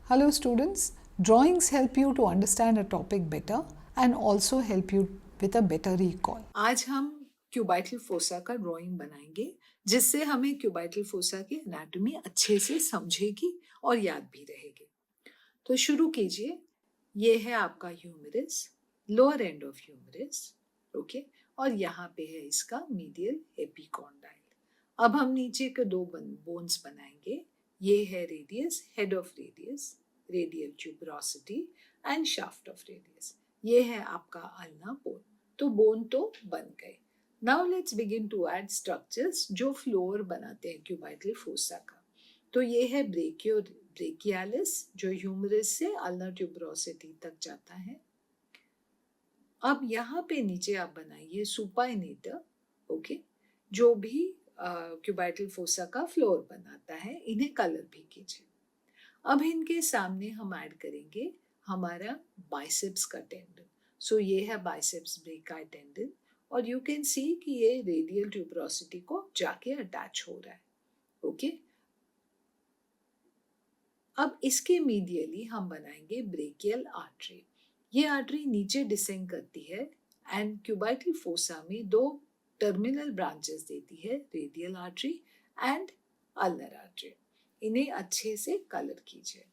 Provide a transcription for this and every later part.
Hello students, drawings help you to understand a topic better and also help you with a better recall. आज हम cubital fossa का drawing बनाएंगे जिससे हमें cubital fossa की anatomy अच्छे से समझेगी और याद भी रहेगी। तो शुरू कीजिए। ये है आपका humerus, lower end of humerus, okay, और यहाँ पे है इसका मीडियल एपिकॉन्डाइल। अब हम नीचे के दो बोन्स बनाएंगे। ये है radius, head of radius, radial tuberosity and shaft of radius. ये है आपका अल्ना बोन। तो बोन तो बन गए। Now let's begin to add structures जो फ्लोर बनाते हैं क्यूबाइटल फोसा का। तो ये है ब्रेकियालिस जो ह्यूमरस से अल्ना ट्यूबरोसिटी तक जाता है। अब यहाँ पे नीचे आप बनाइए सुपाइनेटर, ओके, जो भी क्यूबाइटल फोसा का फ्लोर बनाता है। इन्हें कलर भी कीजिए। अब इनके सामने हम ऐड करेंगे हमारा बाइसेप्स का टेंडन। सो ये है बाइसेप्स ब्रेकाई टेंडन और यू कैन सी कि ये रेडियल ट्यूबरोसिटी को जाके अटैच हो रहा है, ओके। अब इसके मीडियली हम बनाएंगे ब्रेकियल आर्टरी। ये आर्टरी नीचे डिसेंड करती है एंड क्यूबाइटल फोसा में दो टर्मिनल ब्रांचेस देती है, radial artery and ulnar artery. इन्हें अच्छे से कलर कीजिए।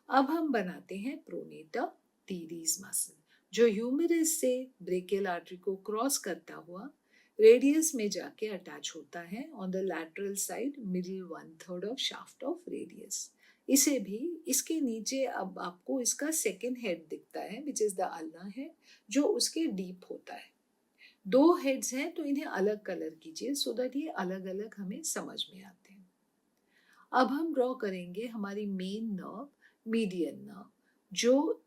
अब हम बनाते हैं प्रोनेटर टीरीज मसल जो ह्यूमरस से ब्रेकियल आर्टरी को क्रॉस करता हुआ रेडियस में जाके अटैच होता है on the lateral side middle 1/3 of shaft of radius. इसे भी इसके नीचे अब आपको इसका सेकेंड हेड दिखता है विच इज द अल्ना है जो उसके डीप होता है। दो हेड्स हैं तो इन्हें अलग कलर कीजिए सो दैट ये अलग अलग हमें समझ में आते हैं। अब हम ड्रॉ करेंगे हमारी मेन नर्व, मीडियन नर्व, जो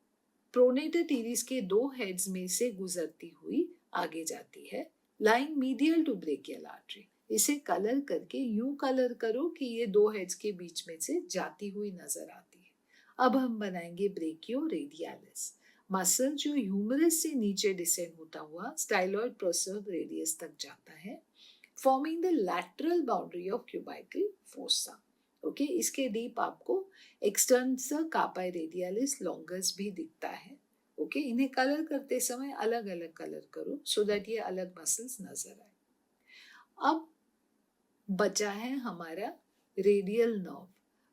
प्रोनेटर टीरीज के दो हेड्स में से गुजरती हुई आगे जाती है, lying medial to brachial artery. इसे कलर करके यूं कलर करो कि ये दो हेड्स के बीच में से जाती हुई नजर आती है। अब हम बनाएंगे ब्रेकियो रेडियालिस मसल जो ह्यूमरस से नीचे डिसेंड होता हुआ स्टाइलॉइड प्रोसर्व रेडियस तक जाता है, forming the lateral boundary of cubital fossa, okay. इसके डीप आपको एक्सटर्नल कार्पाई रेडियालिस लॉन्गस भी दिखता है, ओके। इन्हें कलर करते समय अलग अलग कलर करो सो दैट ये अलग मसल्स नजर आए। अब बचा है हमारा रेडियल नर्व।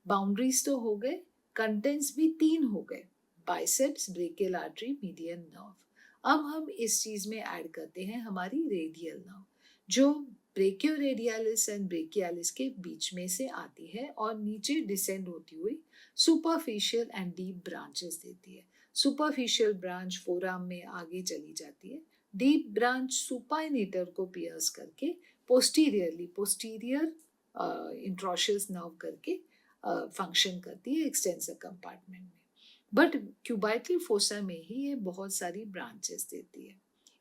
बाउंड्रीज तो हो गए, कंटेंट्स भी 3 हो गए, biceps, brachial artery, median nerve. अब हम इस चीज में ऐड करते हैं हमारी रेडियल नर्व जो ब्रेकियो रेडियालिस एंड ब्रेकियालिस के बीच में से आती है और नीचे डिसेंड होती हुई सुपरफिशियल एंड डीप ब्रांचेस देती है। सुपरफिशियल ब्रांच फोराम में आगे चली जाती है, डीप ब्रांच सुपाइनेटर को पियर्स करके पोस्टीरियर इंट्रोशियस नर्व करके फंक्शन करती है एक्सटेंसर कंपार्टमेंट में। बट क्यूबाइटल फोसा में ही ये बहुत सारी ब्रांचेस देती है।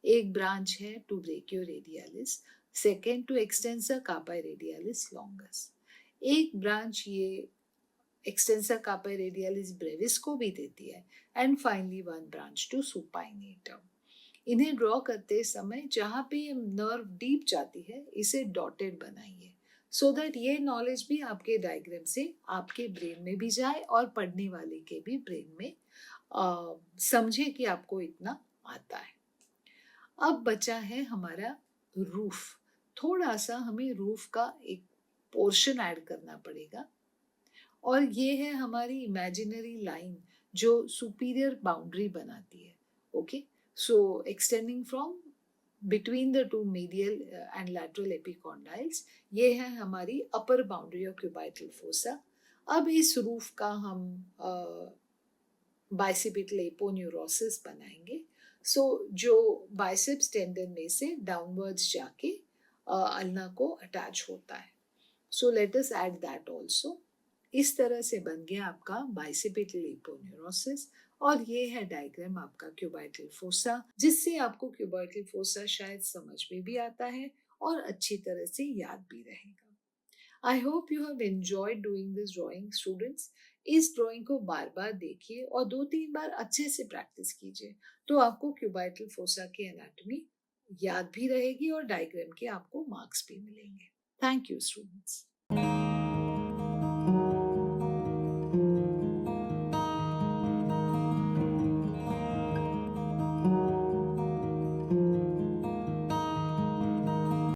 एक ब्रांच है to brachioradialis, second to extensor carpi radialis longus. एक ब्रांच ये एक्सटेंसर कार्पाई रेडियालिस ब्रेविस को भी देती है and finally one branch to supinator. इन्हें ड्रॉ करते समय जहाँ पे ये नर्व डीप जाती है इसे डॉटेड बनाइए सो दैट ये नॉलेज भी आपके डायग्राम से आपके ब्रेन में भी जाए और पढ़ने वाले के भी ब्रेन में समझे कि आपको इतना आता है। अब बचा है हमारा रूफ। थोड़ा सा हमें रूफ का एक पोर्शन ऐड करना पड़ेगा और ये है हमारी इमेजिनरी लाइन जो सुपीरियर बाउंड्री बनाती है, okay. So extending from between the two medial and lateral epicondyles, ये है हमारी upper boundary of cubital fossa। अब इस रूफ का हम बाइसेपिटल एपोन्यूरोसिस बनाएंगे। सो जो बाइसेप्स टेंडन में से डाउनवर्ड्स जाके अल्ना को अटैच होता है। So let us add that also. इस तरह से बन गया आपका बाइसेपिटल एपोन्यूरोसिस और ये है डायग्राम आपका क्यूबाइटल फोसा जिससे आपको क्यूबाइटल फोसा शायद समझ में भी आता है और अच्छी तरह से याद भी रहेगा। I hope you have enjoyed doing this drawing students. इस ड्राइंग को बार बार देखिए और 2-3 बार अच्छे से प्रैक्टिस कीजिए तो आपको क्यूबाइटल फोसा की एनाटॉमी याद भी रहेगी और डायग्राम के आपको मार्क्स भी मिलेंगे। Thank you students.